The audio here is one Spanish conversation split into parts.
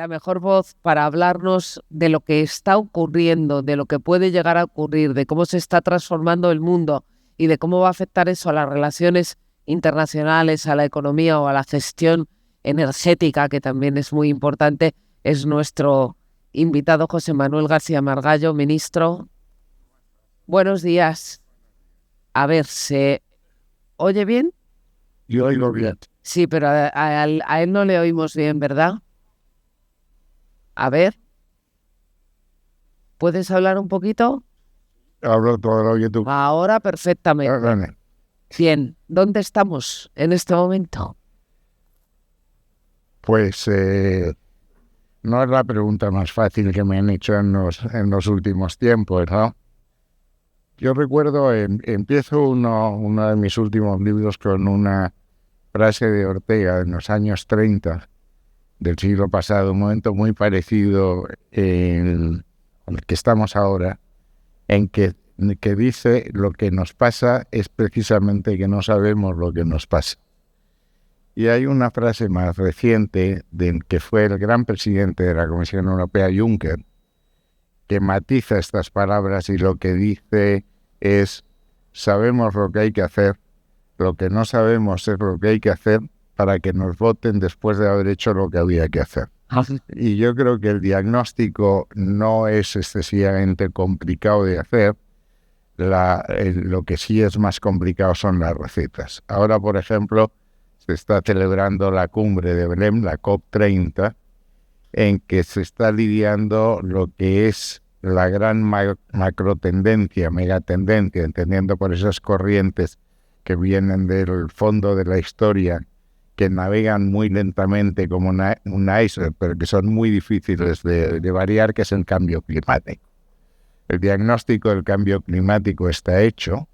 la mejor voz para hablarnos de lo que está ocurriendo, de lo que puede llegar a ocurrir, de cómo se está transformando el mundo y de cómo va a afectar eso a las relaciones internacionales, a la economía o a la gestión energética, que también es muy importante, es nuestro invitado José Manuel García Margallo, ministro. Buenos días. A ver, ¿se oye bien? Yo oigo bien. Sí, pero a él no le oímos bien, ¿verdad? A ver, ¿puedes hablar un poquito? Hablo todo lo que tú... Ahora perfectamente. Perdone. Bien, ¿dónde estamos en este momento? Pues no es la pregunta más fácil que me han hecho en los últimos tiempos, ¿no? Yo recuerdo, empiezo uno de mis últimos libros con una frase de Ortega en los años 30 del siglo pasado, un momento muy parecido al que estamos ahora, en que dice lo que nos pasa es precisamente que no sabemos lo que nos pasa. Y hay una frase más reciente que fue el gran presidente de la Comisión Europea, Juncker, que matiza estas palabras y lo que dice es: sabemos lo que hay que hacer, lo que no sabemos es lo que hay que hacer para que nos voten después de haber hecho lo que había que hacer. Y yo creo que el diagnóstico no es excesivamente complicado de hacer. Lo que sí es más complicado son las recetas. Ahora, por ejemplo, se está celebrando la cumbre de Belém, la COP30, en que se está lidiando lo que es la gran macrotendencia, megatendencia, entendiendo por esas corrientes que vienen del fondo de la historia, que navegan muy lentamente como un iceberg, pero que son muy difíciles de variar, que es el cambio climático. El diagnóstico del cambio climático está hecho.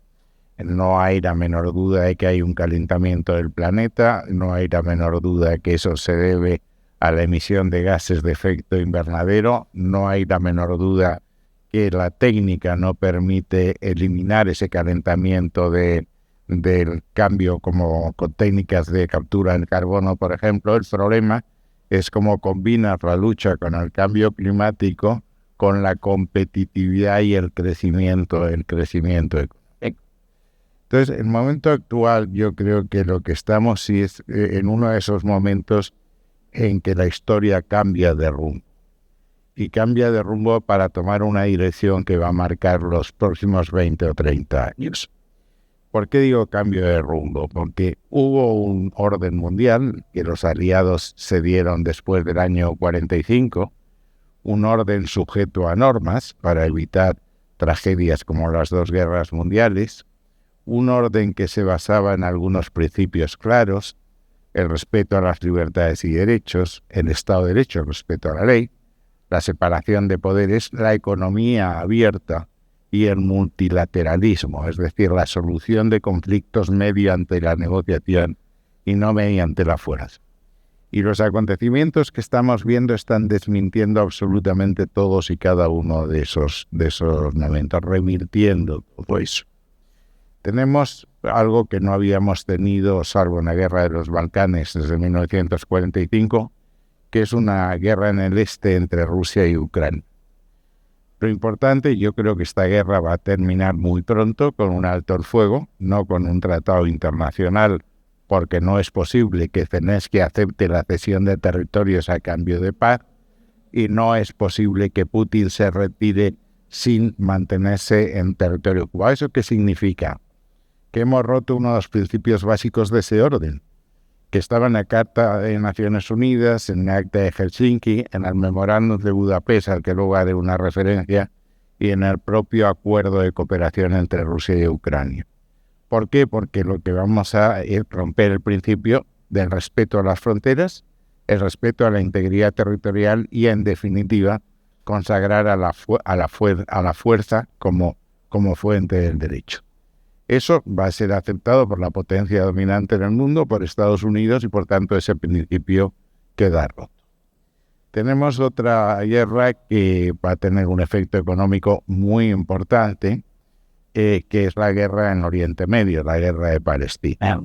No hay la menor duda de que hay un calentamiento del planeta, no hay la menor duda de que eso se debe a la emisión de gases de efecto invernadero, no hay la menor duda que la técnica no permite eliminar ese calentamiento del cambio como con técnicas de captura del carbono, por ejemplo. El problema es cómo combinar la lucha con el cambio climático con la competitividad y el crecimiento económico. Entonces, en el momento actual, yo creo que lo que estamos sí es en uno de esos momentos en que la historia cambia de rumbo. Y cambia de rumbo para tomar una dirección que va a marcar los próximos 20 o 30 años. ¿Por qué digo cambio de rumbo? Porque hubo un orden mundial que los aliados se dieron después del año 45, un orden sujeto a normas para evitar tragedias como las dos guerras mundiales, un orden que se basaba en algunos principios claros: el respeto a las libertades y derechos, el Estado de Derecho, el respeto a la ley, la separación de poderes, la economía abierta y el multilateralismo, es decir, la solución de conflictos mediante la negociación y no mediante la fuerza. Y los acontecimientos que estamos viendo están desmintiendo absolutamente todos y cada uno de esos momentos, revirtiendo todo eso. Tenemos algo que no habíamos tenido, salvo en la guerra de los Balcanes desde 1945, que es una guerra en el este entre Rusia y Ucrania. Lo importante, yo creo que esta guerra va a terminar muy pronto con un alto el fuego, no con un tratado internacional, porque no es posible que Zelensky acepte la cesión de territorios a cambio de paz, y no es posible que Putin se retire sin mantenerse en territorio ocupado. ¿Eso qué significa? Que hemos roto uno de los principios básicos de ese orden, que estaba en la Carta de Naciones Unidas, en el Acta de Helsinki, en el Memorándum de Budapest, al que luego haré una referencia, y en el propio Acuerdo de Cooperación entre Rusia y Ucrania. ¿Por qué? Porque lo que vamos a es romper el principio del respeto a las fronteras, el respeto a la integridad territorial y, en definitiva, consagrar a la fuerza como fuente del derecho. Eso va a ser aceptado por la potencia dominante en el mundo, por Estados Unidos, y por tanto ese principio queda roto. Tenemos otra guerra que va a tener un efecto económico muy importante, que es la guerra en Oriente Medio, la guerra de Palestina.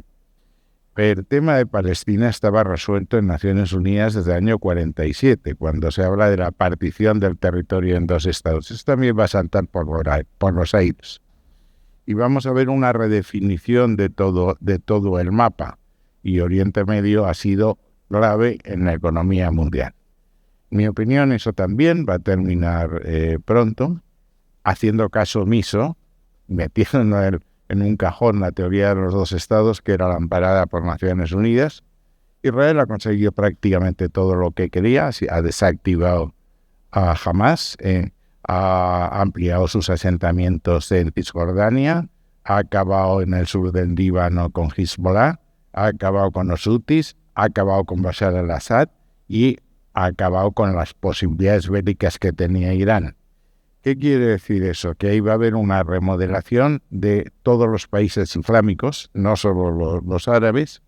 El tema de Palestina estaba resuelto en Naciones Unidas desde el año 47, cuando se habla de la partición del territorio en dos estados. Eso también va a saltar por los aires. Y vamos a ver una redefinición de todo el mapa. Y Oriente Medio ha sido clave en la economía mundial. En mi opinión, eso también va a terminar pronto, haciendo caso omiso, metiendo en un cajón la teoría de los dos estados, que era la amparada por Naciones Unidas. Israel ha conseguido prácticamente todo lo que quería, ha desactivado a Hamas, ha ampliado sus asentamientos en Cisjordania, ha acabado en el sur del Líbano con Hezbollah, ha acabado con los hutis, ha acabado con Bashar al-Assad y ha acabado con las posibilidades bélicas que tenía Irán. ¿Qué quiere decir eso? Que ahí va a haber una remodelación de todos los países islámicos, no solo los árabes,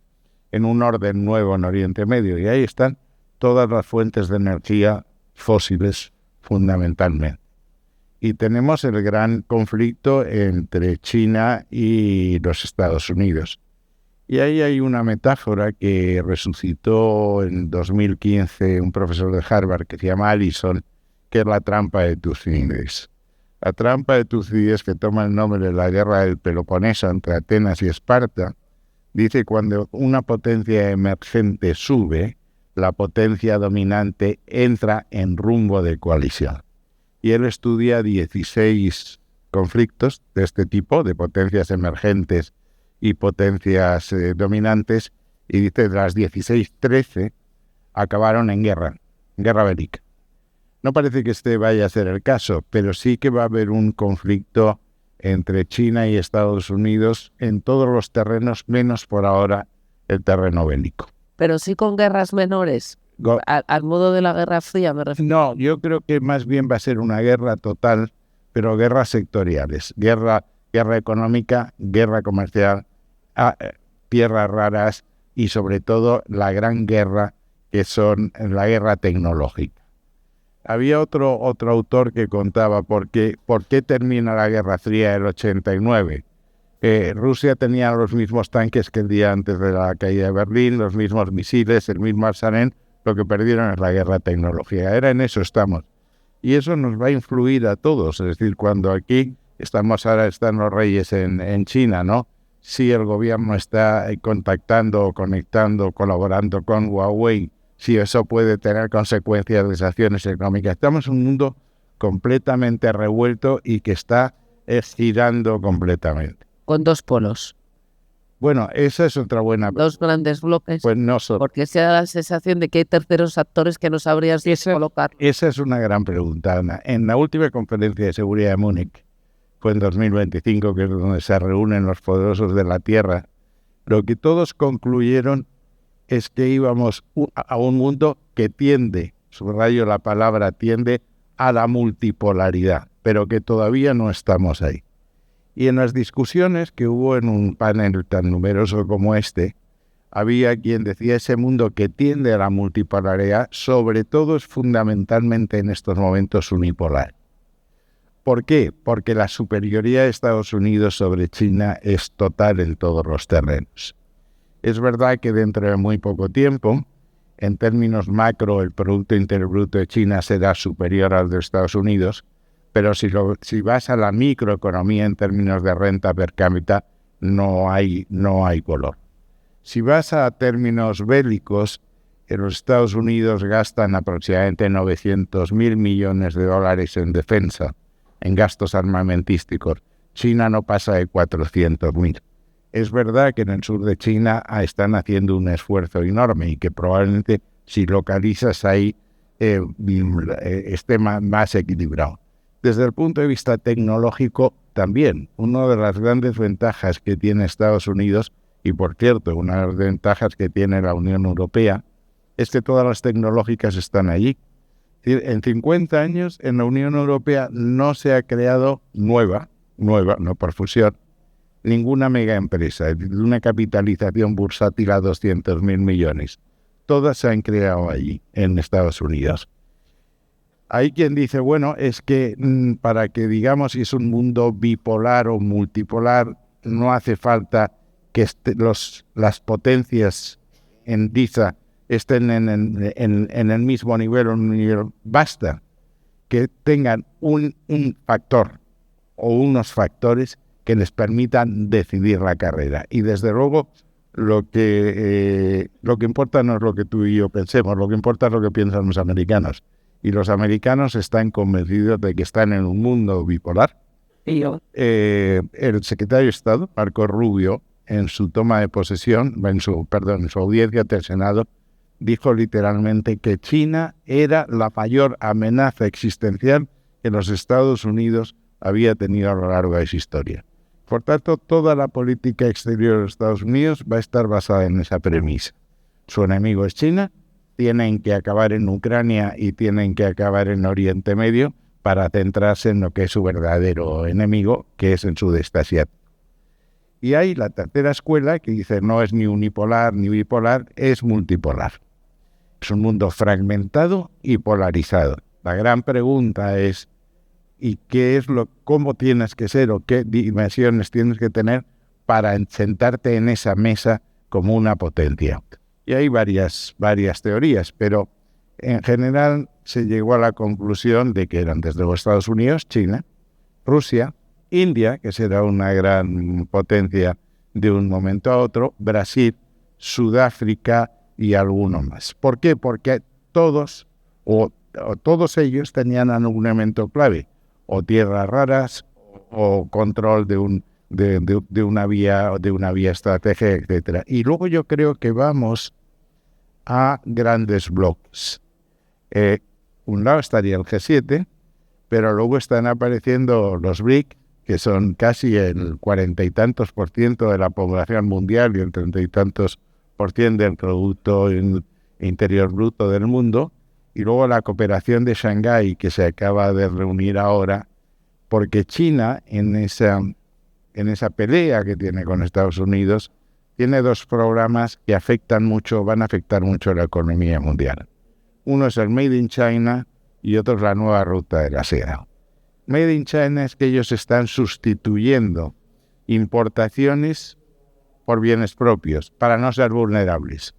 en un orden nuevo en Oriente Medio. Y ahí están todas las fuentes de energía fósiles, fundamentalmente. Y tenemos el gran conflicto entre China y los Estados Unidos. Y ahí hay una metáfora que resucitó en 2015 un profesor de Harvard que se llama Allison, que es la trampa de Tucídides. La trampa de Tucídides, que toma el nombre de la guerra del Peloponeso entre Atenas y Esparta, dice que cuando una potencia emergente sube, la potencia dominante entra en rumbo de coalición. Y él estudia 16 conflictos de este tipo, de potencias emergentes y potencias dominantes, y dice de las 16, 13 acabaron en guerra bélica. No parece que este vaya a ser el caso, pero sí que va a haber un conflicto entre China y Estados Unidos en todos los terrenos, menos por ahora el terreno bélico. Pero sí con guerras menores, al modo de la Guerra Fría, me refiero. No, yo creo que más bien va a ser una guerra total, pero guerras sectoriales, guerra económica, guerra comercial, tierras raras y sobre todo la gran guerra que son la guerra tecnológica. Había otro autor que contaba por qué termina la Guerra Fría del 89. Rusia tenía los mismos tanques que el día antes de la caída de Berlín, los mismos misiles, el mismo arsenal. Lo que perdieron es la guerra tecnológica. En eso estamos. Y eso nos va a influir a todos. Es decir, cuando aquí están los reyes en China, ¿no? Si el gobierno está contactando, conectando, colaborando con Huawei, si eso puede tener consecuencias de sanciones económicas. Estamos en un mundo completamente revuelto y que está estirando completamente. Con dos polos. Bueno, esa es otra buena... Dos grandes bloques. Pues no son. Porque se da la sensación de que hay terceros actores que no sabrías colocar. Esa es una gran pregunta, Ana. En la última conferencia de seguridad de Múnich, fue en 2025, que es donde se reúnen los poderosos de la Tierra, lo que todos concluyeron es que íbamos a un mundo que tiende, subrayo la palabra tiende, a la multipolaridad, pero que todavía no estamos ahí. Y en las discusiones que hubo en un panel tan numeroso como este, había quien decía ese mundo que tiende a la multipolaridad, sobre todo es fundamentalmente en estos momentos unipolar. ¿Por qué? Porque la superioridad de Estados Unidos sobre China es total en todos los terrenos. Es verdad que dentro de muy poco tiempo, en términos macro, el Producto Interior Bruto de China será superior al de Estados Unidos, pero si vas a la microeconomía en términos de renta per cápita, no hay color. Si vas a términos bélicos, en los Estados Unidos gastan aproximadamente 900.000 millones de dólares en defensa, en gastos armamentísticos. China no pasa de 400.000. Es verdad que en el sur de China están haciendo un esfuerzo enorme y que probablemente si localizas ahí esté más equilibrado. Desde el punto de vista tecnológico también, una de las grandes ventajas que tiene Estados Unidos, y por cierto, una de las ventajas que tiene la Unión Europea, es que todas las tecnológicas están allí. En 50 años en la Unión Europea no se ha creado nueva, no por fusión, ninguna mega empresa, de una capitalización bursátil a 200.000 millones. Todas se han creado allí, en Estados Unidos. Hay quien dice, bueno, es que para que digamos si es un mundo bipolar o multipolar, no hace falta que las potencias en DIZA estén en el mismo nivel o un nivel. Basta que tengan un factor o unos factores que les permitan decidir la carrera. Y desde luego lo que importa no es lo que tú y yo pensemos, lo que importa es lo que piensan los americanos. Y los americanos están convencidos de que están en un mundo bipolar. El secretario de Estado, Marco Rubio, en su toma de posesión, en su audiencia ante el Senado, dijo literalmente que China era la mayor amenaza existencial que los Estados Unidos había tenido a lo largo de su historia. Por tanto, toda la política exterior de los Estados Unidos va a estar basada en esa premisa. Su enemigo es China, tienen que acabar en Ucrania y tienen que acabar en Oriente Medio para centrarse en lo que es su verdadero enemigo, que es el sudeste asiático. Y hay la tercera escuela que dice no es ni unipolar ni bipolar, es multipolar. Es un mundo fragmentado y polarizado. La gran pregunta es, ¿y cómo tienes que ser o qué dimensiones tienes que tener para sentarte en esa mesa como una potencia? Y hay varias teorías, pero en general se llegó a la conclusión de que eran desde los Estados Unidos, China, Rusia, India, que será una gran potencia de un momento a otro, Brasil, Sudáfrica y alguno más. ¿Por qué? Porque todos ellos tenían algún elemento clave, o tierras raras, o control de una vía estratégica, etcétera. Y luego yo creo que vamos a grandes bloques. Un lado estaría el G7, pero luego están apareciendo los BRIC, que son casi el 40 y tantos % de la población mundial y el 30 y tantos % del Producto Interior Bruto del mundo, y luego la cooperación de Shanghái, que se acaba de reunir ahora, porque China, en esa pelea que tiene con Estados Unidos, tiene dos programas que van a afectar mucho la economía mundial. Uno es el Made in China y otro es la nueva ruta de la seda. Made in China es que ellos están sustituyendo importaciones por bienes propios para no ser vulnerables.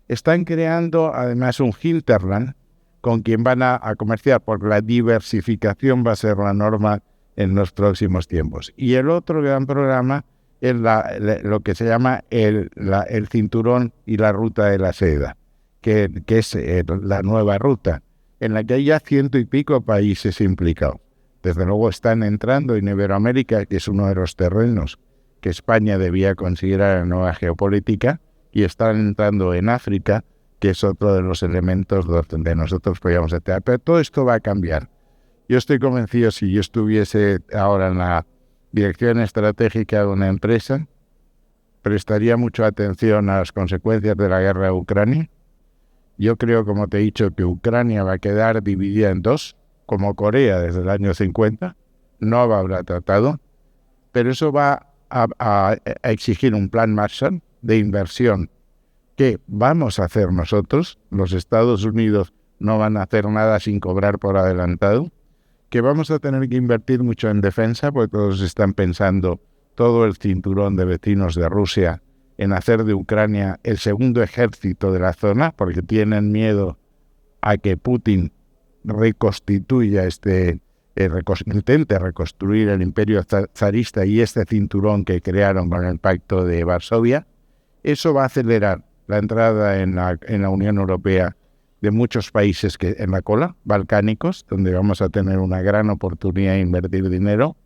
Están creando además un hinterland con quien van a comerciar, porque la diversificación va a ser la norma en los próximos tiempos. Y el otro gran programa es lo que se llama el cinturón y la ruta de la seda, que es la nueva ruta, en la que hay ya 100 y pico países implicados. Desde luego están entrando en Iberoamérica, que es uno de los terrenos que España debía considerar en nueva geopolítica, y están entrando en África, que es otro de los elementos donde nosotros podríamos estar. Pero todo esto va a cambiar. Yo estoy convencido, si yo estuviese ahora en la dirección estratégica de una empresa, prestaría mucha atención a las consecuencias de la guerra de Ucrania. Yo creo, como te he dicho, que Ucrania va a quedar dividida en dos, como Corea desde el año 50, no habrá tratado, pero eso va a exigir un plan Marshall de inversión que vamos a hacer nosotros. Los Estados Unidos no van a hacer nada sin cobrar por adelantado, que vamos a tener que invertir mucho en defensa, porque todos están pensando, todo el cinturón de vecinos de Rusia, en hacer de Ucrania el segundo ejército de la zona, porque tienen miedo a que Putin reconstituya intente reconstruir el imperio zarista y este cinturón que crearon con el Pacto de Varsovia. Eso va a acelerar la entrada en la Unión Europea de muchos países en la cola, balcánicos, donde vamos a tener una gran oportunidad de invertir dinero.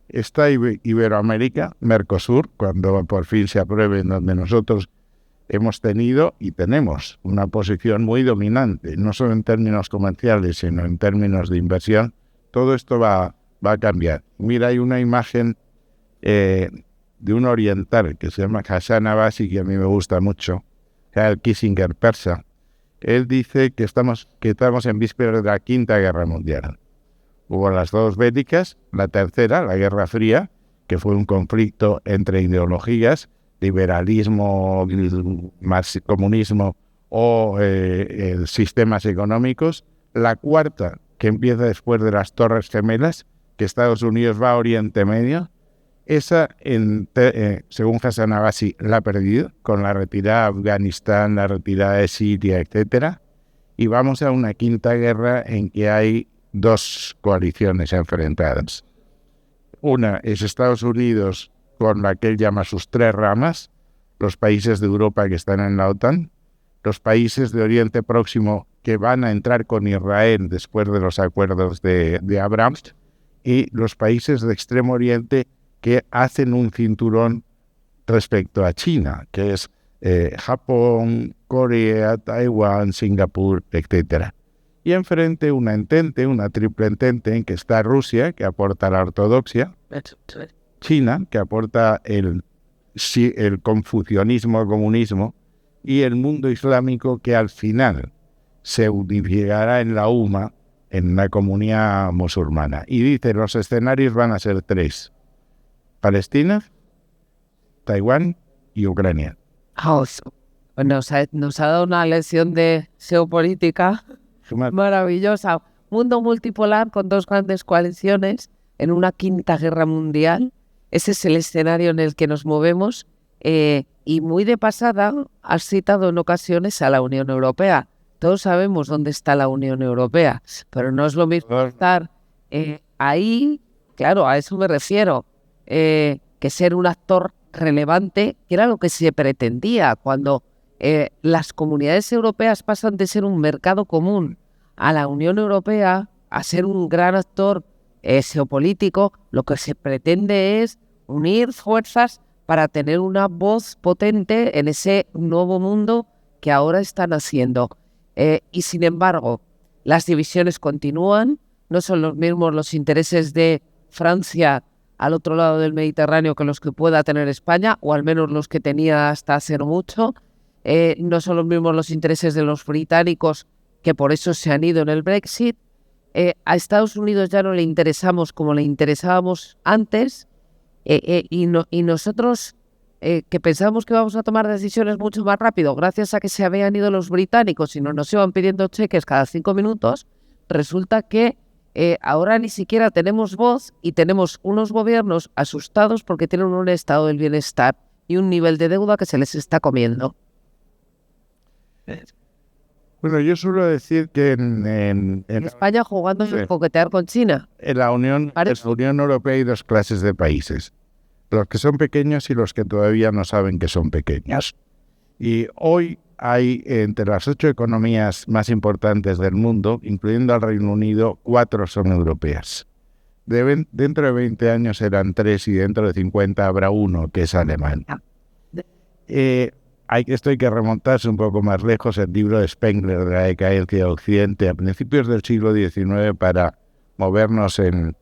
Está Iberoamérica, Mercosur, cuando por fin se apruebe, donde nosotros hemos tenido y tenemos una posición muy dominante, no solo en términos comerciales, sino en términos de inversión. Todo esto va a cambiar. Mira, hay una imagen de un oriental que se llama Hassan Abbasi, que a mí me gusta mucho, el Kissinger persa. Él dice que estamos en vísperas de la Quinta Guerra Mundial. Hubo las dos bélicas, la tercera, la Guerra Fría, que fue un conflicto entre ideologías, liberalismo, comunismo o sistemas económicos. La cuarta, que empieza después de las Torres Gemelas, que Estados Unidos va a Oriente Medio. Esa, según Hassan Abbasi, la ha perdido con la retirada de Afganistán, la retirada de Siria, etcétera. Y vamos a una quinta guerra en que hay dos coaliciones enfrentadas. Una es Estados Unidos con la que él llama sus tres ramas, los países de Europa que están en la OTAN, los países de Oriente Próximo que van a entrar con Israel después de los acuerdos de Abraham, y los países de Extremo Oriente que hacen un cinturón respecto a China, que es Japón, Corea, Taiwán, Singapur, etc. Y enfrente una entente, una triple entente en que está Rusia, que aporta la ortodoxia, China, que aporta el confucianismo, el comunismo, y el mundo islámico, que al final se unificará en la UMA, en la comunidad musulmana. Y dice, los escenarios van a ser tres: Palestina, Taiwán y Ucrania. Nos ha dado una lección de geopolítica maravillosa. Mundo multipolar con dos grandes coaliciones en una quinta guerra mundial. Ese es el escenario en el que nos movemos. Y muy de pasada, has citado en ocasiones a la Unión Europea. Todos sabemos dónde está la Unión Europea, pero no es lo mismo estar ahí, claro, a eso me refiero, que ser un actor relevante, que era lo que se pretendía cuando las comunidades europeas pasan de ser un mercado común a la Unión Europea, a ser un gran actor geopolítico. Lo que se pretende es unir fuerzas para tener una voz potente en ese nuevo mundo que ahora están haciendo. Y sin embargo, las divisiones continúan, no son los mismos los intereses de Francia al otro lado del Mediterráneo que los que pueda tener España, o al menos los que tenía hasta hace no mucho. No son los mismos los intereses de los británicos, que por eso se han ido en el Brexit. A Estados Unidos ya no le interesamos como le interesábamos antes, y nosotros que pensábamos que íbamos a tomar decisiones mucho más rápido gracias a que se habían ido los británicos y nos iban pidiendo cheques cada 5 minutos, resulta que ahora ni siquiera tenemos voz y tenemos unos gobiernos asustados porque tienen un estado del bienestar y un nivel de deuda que se les está comiendo. Bueno, yo suelo decir que en España jugando a coquetear con China. En la Unión Europea hay dos clases de países: los que son pequeños y los que todavía no saben que son pequeños. Y hoy hay, entre las 8 economías más importantes del mundo, incluyendo al Reino Unido, 4 son europeas. Dentro de 20 años serán 3 y dentro de 50 habrá 1, que es Alemania. Esto hay que remontarse un poco más lejos, el libro de Spengler de la decadencia de Occidente a principios del siglo XIX, para movernos en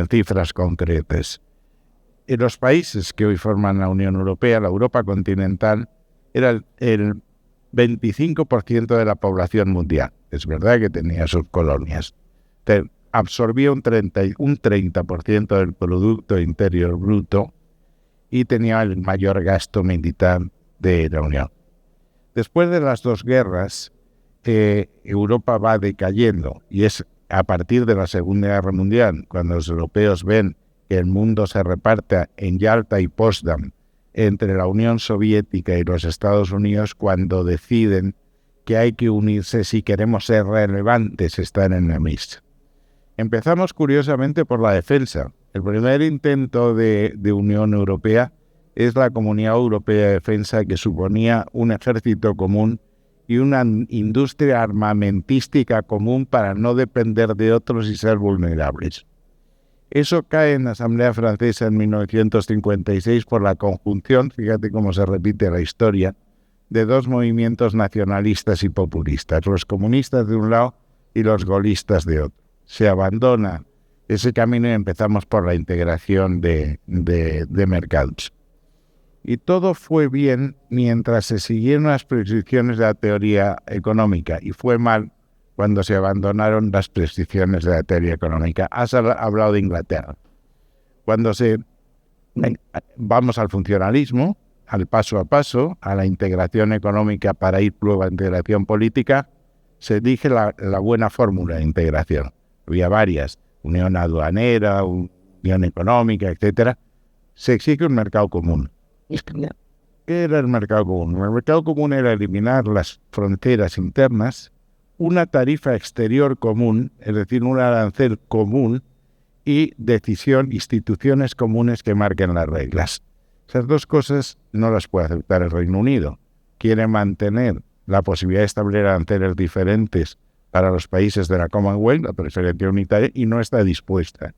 cifras concretas. En los países que hoy forman la Unión Europea, la Europa continental, era el 25% de la población mundial. Es verdad que tenía sus colonias. Absorbía un 30% del Producto Interior Bruto y tenía el mayor gasto militar de la Unión. Después de las dos guerras, Europa va decayendo, y es a partir de la Segunda Guerra Mundial, cuando los europeos ven que el mundo se reparte en Yalta y Potsdam entre la Unión Soviética y los Estados Unidos, cuando deciden que hay que unirse si queremos ser relevantes, estar en la mesa. Empezamos curiosamente por la defensa. El primer intento de Unión Europea es la Comunidad Europea de Defensa, que suponía un ejército común y una industria armamentística común para no depender de otros y ser vulnerables. Eso cae en la Asamblea Francesa en 1956 por la conjunción, fíjate cómo se repite la historia, de dos movimientos nacionalistas y populistas, los comunistas de un lado y los gaullistas de otro. Se abandona ese camino y empezamos por la integración de mercados. Y todo fue bien mientras se siguieron las prescripciones de la teoría económica, y fue mal cuando se abandonaron las prescripciones de la teoría económica. Has hablado de Inglaterra. Cuando vamos al funcionalismo, al paso a paso, a la integración económica para ir luego a la integración política, se elige la buena fórmula de integración. Había varias: unión aduanera, unión económica, etcétera. se exige un mercado común. ¿Qué era el mercado común? El mercado común era eliminar las fronteras internas, una tarifa exterior común, es decir, un arancel común, y instituciones comunes que marquen las reglas. Esas dos cosas no las puede aceptar el Reino Unido. Quiere mantener la posibilidad de establecer aranceles diferentes para los países de la Commonwealth, la preferencia unitaria, y no está dispuesta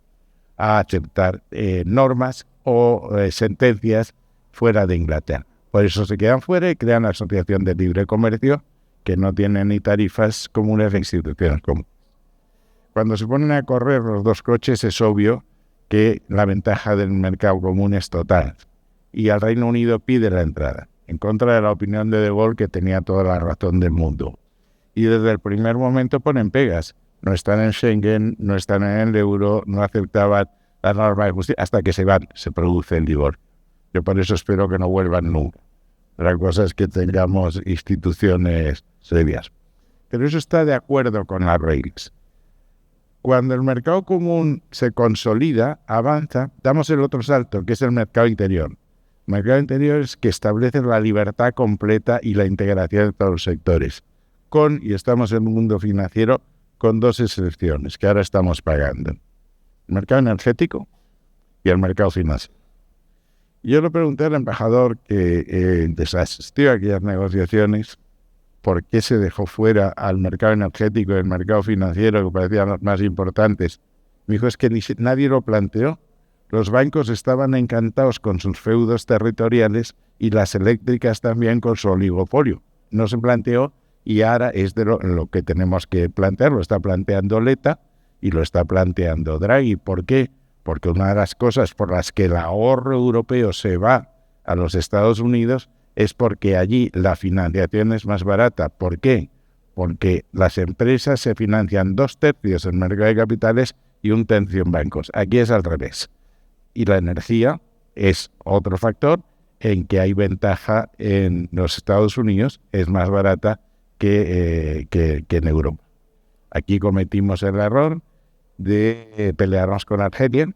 a aceptar normas o sentencias fuera de Inglaterra. Por eso se quedan fuera y crean la Asociación de Libre Comercio, que no tiene ni tarifas comunes ni instituciones comunes. Cuando se ponen a correr los dos coches es obvio que la ventaja del mercado común es total. Y el Reino Unido pide la entrada, en contra de la opinión de De Gaulle, que tenía toda la razón del mundo. Y desde el primer momento ponen pegas. No están en Schengen, no están en el euro, no aceptaban las normas de justicia, hasta que se van, se produce el divorcio. Yo por eso espero que no vuelvan nunca. La cosa es que tengamos instituciones serias. Pero eso está de acuerdo con las reglas. Cuando el mercado común se consolida, avanza, damos el otro salto, que es el mercado interior. El mercado interior es que establece la libertad completa y la integración de todos los sectores. Y estamos en un mundo financiero con dos excepciones que ahora estamos pagando. El mercado energético y el mercado financiero. Yo le pregunté al embajador que asistió a aquellas negociaciones por qué se dejó fuera al mercado energético y el mercado financiero, que parecían los más importantes. Me dijo, es que nadie lo planteó. Los bancos estaban encantados con sus feudos territoriales y las eléctricas también con su oligopolio. No se planteó y ahora es de lo que tenemos que plantear. Lo está planteando Letta y lo está planteando Draghi. ¿Por qué? Porque una de las cosas por las que el ahorro europeo se va a los Estados Unidos es porque allí la financiación es más barata. ¿Por qué? Porque las empresas se financian 2/3 en mercado de capitales y 1/3 en bancos. Aquí es al revés. Y la energía es otro factor en que hay ventaja en los Estados Unidos, es más barata que en Europa. Aquí cometimos el error de pelearnos con Argelia.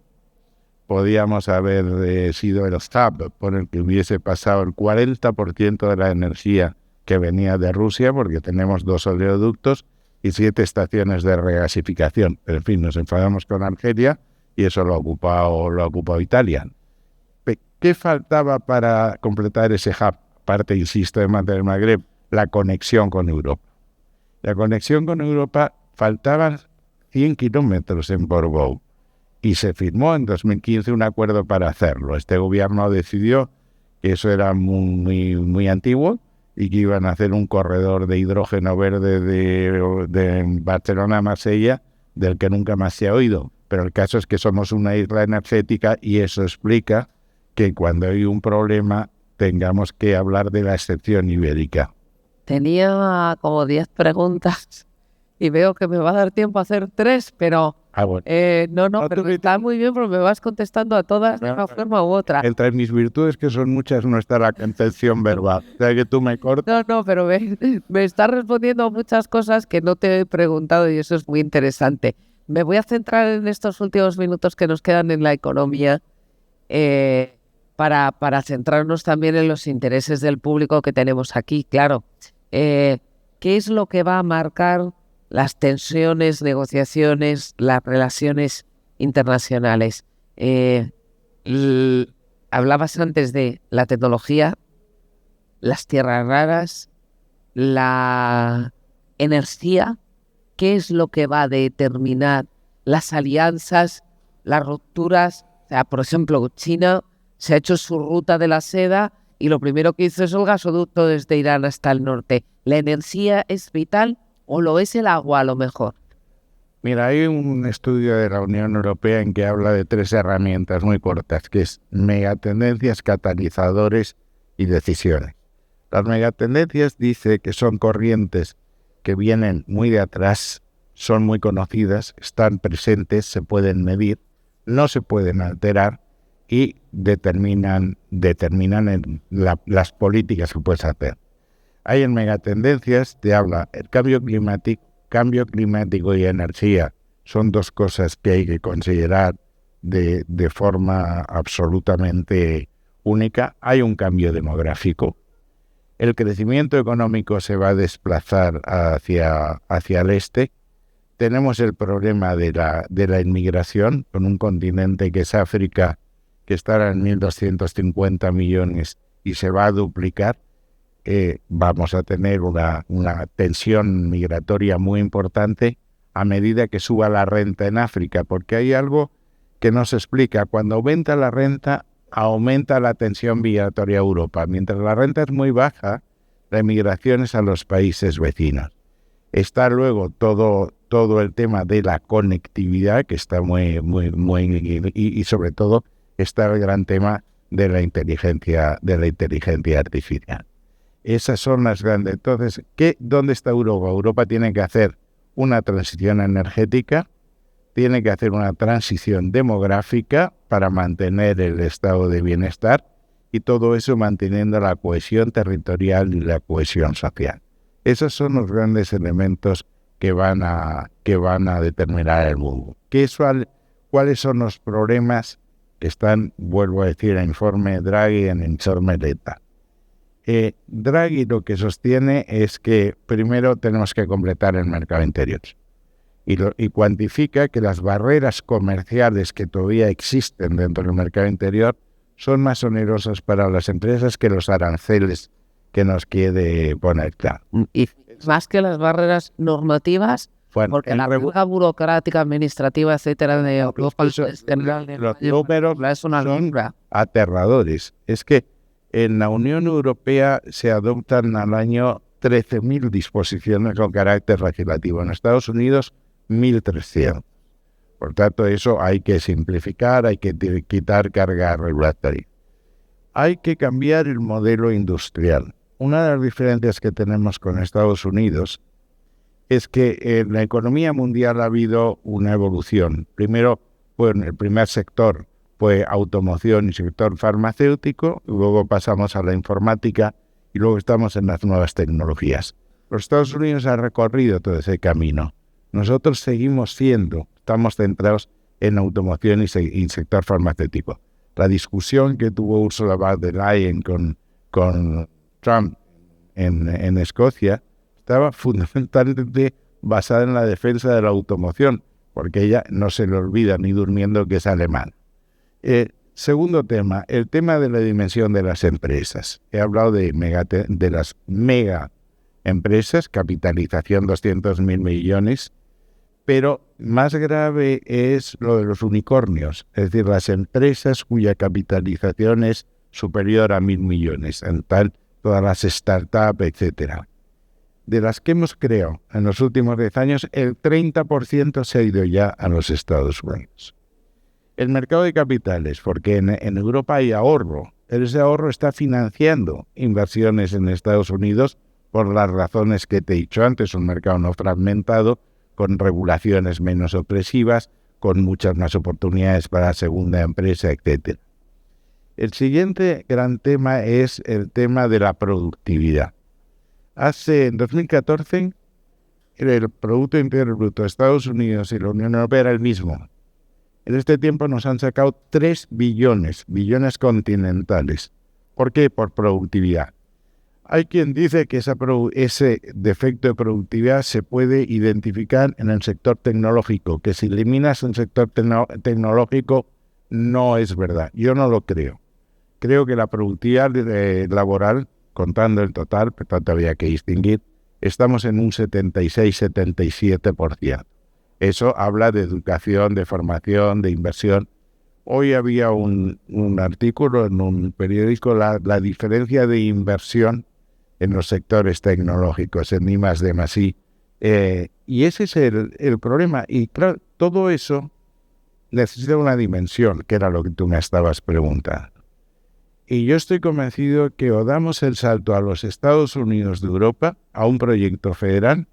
Podíamos haber sido el hub por el que hubiese pasado el 40% de la energía que venía de Rusia, porque tenemos 2 oleoductos y 7 estaciones de regasificación. Pero, en fin, nos enfadamos con Argelia y eso lo ha ocupado Italia. ¿Qué faltaba para completar ese hub? Aparte, insisto, de mantener el Magreb, la conexión con Europa. La conexión con Europa, faltaban 100 kilómetros en Portbou. Y se firmó en 2015 un acuerdo para hacerlo. Este gobierno decidió que eso era muy antiguo y que iban a hacer un corredor de hidrógeno verde de Barcelona a Marsella, del que nunca más se ha oído. Pero el caso es que somos una isla energética y eso explica que cuando hay un problema tengamos que hablar de la excepción ibérica. Tenía como 10 preguntas y veo que me va a dar tiempo a hacer 3, pero... Bueno. Pero está muy bien porque me vas contestando a todas de una forma u otra. Entre mis virtudes, que son muchas, no está la concepción verbal. O sea, que tú me cortas. No, pero me estás respondiendo a muchas cosas que no te he preguntado y eso es muy interesante. Me voy a centrar en estos últimos minutos que nos quedan en la economía para centrarnos también en los intereses del público que tenemos aquí. Claro, ¿qué es lo que va a marcar las tensiones, negociaciones, las relaciones internacionales? Hablabas antes de la tecnología, las tierras raras, la energía. ¿Qué es lo que va a determinar las alianzas, las rupturas? O sea, por ejemplo, China se ha hecho su ruta de la seda y lo primero que hizo es el gasoducto desde Irán hasta el norte. ¿La energía es vital? ¿O lo es el agua a lo mejor? Mira, hay un estudio de la Unión Europea en que habla de 3 herramientas muy cortas, que es megatendencias, catalizadores y decisiones. Las megatendencias dice que son corrientes que vienen muy de atrás, son muy conocidas, están presentes, se pueden medir, no se pueden alterar y determinan las políticas que puedes hacer. Hay en megatendencias, te habla el cambio climático y energía. Son 2 cosas que hay que considerar de forma absolutamente única. Hay un cambio demográfico. El crecimiento económico se va a desplazar hacia el este. Tenemos el problema de la inmigración, con un continente que es África, que estará en 1.250 millones y se va a duplicar. Vamos a tener una tensión migratoria muy importante a medida que suba la renta en África, porque hay algo que no se explica. Cuando aumenta la renta, aumenta la tensión migratoria a Europa. Mientras la renta es muy baja, la inmigración es a los países vecinos. Está luego todo el tema de la conectividad, que está muy y sobre todo está el gran tema de la inteligencia artificial. Esas son las grandes. Entonces, ¿dónde está Europa? Europa tiene que hacer una transición energética, tiene que hacer una transición demográfica para mantener el estado de bienestar y todo eso manteniendo la cohesión territorial y la cohesión social. Esos son los grandes elementos que van a determinar el mundo. ¿Cuáles son los problemas que están, vuelvo a decir, en informe Draghi, en informe Letta? Draghi lo que sostiene es que primero tenemos que completar el mercado interior y cuantifica que las barreras comerciales que todavía existen dentro del mercado interior son más onerosas para las empresas que los aranceles que nos quiere poner. Claro. Y más que las barreras normativas, bueno, porque la carga burocrática, administrativa, etcétera, de Europa, los números es una son locura. Aterradores. Es que en la Unión Europea se adoptan al año 13.000 disposiciones con carácter legislativo. En Estados Unidos, 1.300. Por tanto, eso hay que simplificar, hay que quitar carga regulatoria. Hay que cambiar el modelo industrial. Una de las diferencias que tenemos con Estados Unidos es que en la economía mundial ha habido una evolución. Primero, el primer sector fue automoción y sector farmacéutico, luego pasamos a la informática y luego estamos en las nuevas tecnologías. Los Estados Unidos han recorrido todo ese camino. Nosotros estamos centrados en automoción y sector farmacéutico. La discusión que tuvo Ursula von der Leyen con Trump en Escocia estaba fundamentalmente basada en la defensa de la automoción, porque ella no se le olvida ni durmiendo que es alemán. Segundo tema, el tema de la dimensión de las empresas. He hablado de las mega empresas, capitalización 200.000 millones, pero más grave es lo de los unicornios, es decir, las empresas cuya capitalización es superior a 1.000 millones, en tal, todas las startups, etcétera. De las que hemos creado en los últimos 10 años, el 30% se ha ido ya a los Estados Unidos. El mercado de capitales, porque en Europa hay ahorro, ese ahorro está financiando inversiones en Estados Unidos por las razones que te he dicho antes, un mercado no fragmentado, con regulaciones menos opresivas, con muchas más oportunidades para la segunda empresa, etc. El siguiente gran tema es el tema de la productividad. En 2014, el Producto Interior Bruto de Estados Unidos y la Unión Europea era el mismo. En este tiempo nos han sacado 3 billones continentales. ¿Por qué? Por productividad. Hay quien dice que ese defecto de productividad se puede identificar en el sector tecnológico, que si eliminas un sector tecnológico no es verdad. Yo no lo creo. Creo que la productividad laboral, contando el total, por tanto había que distinguir, estamos en un 76-77%. Eso habla de educación, de formación, de inversión. Hoy había un artículo en un periódico, la diferencia de inversión en los sectores tecnológicos, en I+D+I. Y ese es el problema. Y claro, todo eso necesita una dimensión, que era lo que tú me estabas preguntando. Y yo estoy convencido que o damos el salto a los Estados Unidos de Europa, a un proyecto federal,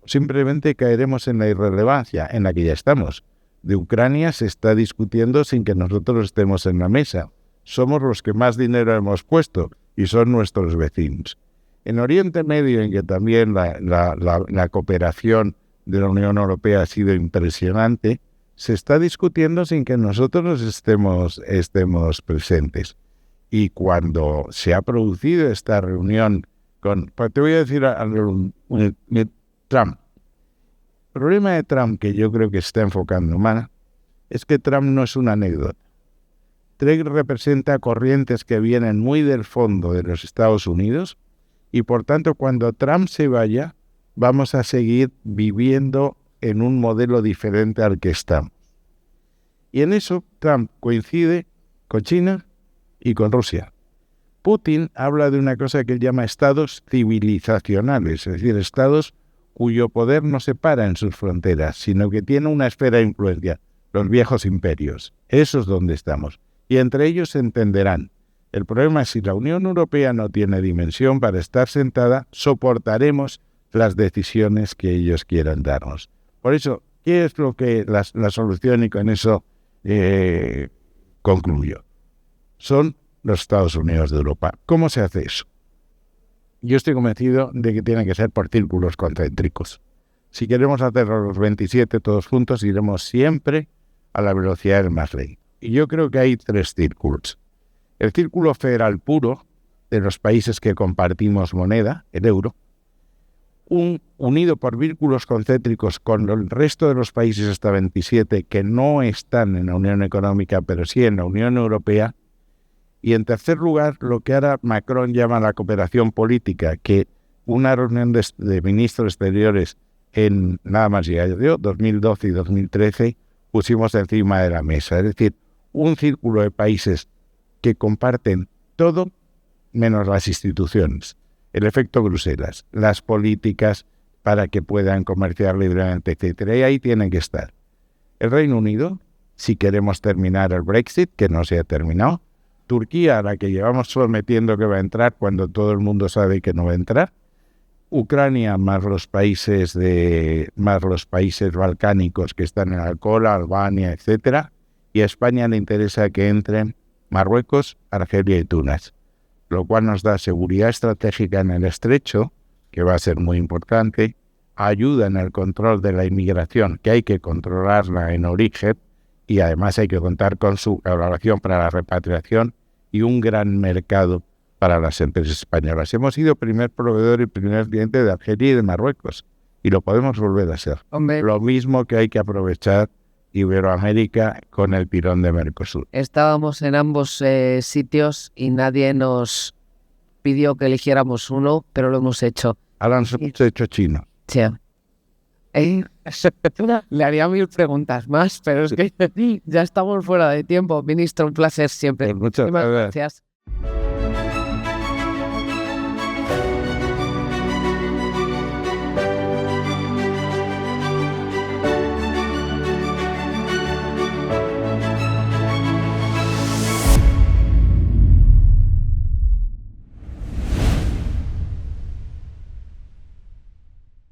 o simplemente caeremos en la irrelevancia en la que ya estamos. De Ucrania se está discutiendo sin que nosotros estemos en la mesa. Somos los que más dinero hemos puesto y son nuestros vecinos. En Oriente Medio, en que también la cooperación de la Unión Europea ha sido impresionante, se está discutiendo sin que nosotros estemos presentes. Y cuando se ha producido esta reunión pues te voy a decir Trump. El problema de Trump, que yo creo que está enfocando mal, es que Trump no es una anécdota. Trump representa corrientes que vienen muy del fondo de los Estados Unidos y por tanto cuando Trump se vaya vamos a seguir viviendo en un modelo diferente al que estamos. Y en eso Trump coincide con China y con Rusia. Putin habla de una cosa que él llama estados civilizacionales, es decir, estados cuyo poder no se para en sus fronteras, sino que tiene una esfera de influencia, los viejos imperios. Eso es donde estamos. Y entre ellos se entenderán. El problema es si la Unión Europea no tiene dimensión para estar sentada, soportaremos las decisiones que ellos quieran darnos. Por eso, ¿qué es lo que la solución? Y con eso concluyo. Son los Estados Unidos de Europa. ¿Cómo se hace eso? Yo estoy convencido de que tiene que ser por círculos concéntricos. Si queremos hacerlo los 27 todos juntos, iremos siempre a la velocidad del más lento. Y yo creo que hay 3 círculos. El círculo federal puro, de los países que compartimos moneda, el euro, unido por vínculos concéntricos con el resto de los países hasta 27 que no están en la Unión Económica, pero sí en la Unión Europea. Y en tercer lugar, lo que ahora Macron llama la cooperación política, que una reunión de ministros exteriores en nada más ya yo, 2012 y 2013, pusimos encima de la mesa. Es decir, un círculo de países que comparten todo menos las instituciones. El efecto Bruselas, las políticas para que puedan comerciar libremente, etcétera. Y ahí tienen que estar. El Reino Unido, si queremos terminar el Brexit, que no se ha terminado. Turquía, a la que llevamos prometiendo que va a entrar cuando todo el mundo sabe que no va a entrar. Ucrania más los países balcánicos que están en Alcola, Albania, etcétera. Y a España le interesa que entren Marruecos, Argelia y Túnez, lo cual nos da seguridad estratégica en el estrecho, que va a ser muy importante, ayuda en el control de la inmigración, que hay que controlarla en origen, y además hay que contar con su colaboración para la repatriación y un gran mercado para las empresas españolas. Hemos sido primer proveedor y primer cliente de Argelia y de Marruecos, y lo podemos volver a ser. Hombre. Lo mismo que hay que aprovechar Iberoamérica con el tirón de Mercosur. Estábamos en ambos sitios y nadie nos pidió que eligiéramos uno, pero lo hemos hecho. Ahora nos hemos hecho chino. Sí. Le haría 1000 preguntas más, pero es que ya estamos fuera de tiempo. Ministro, un placer siempre. Muchas gracias.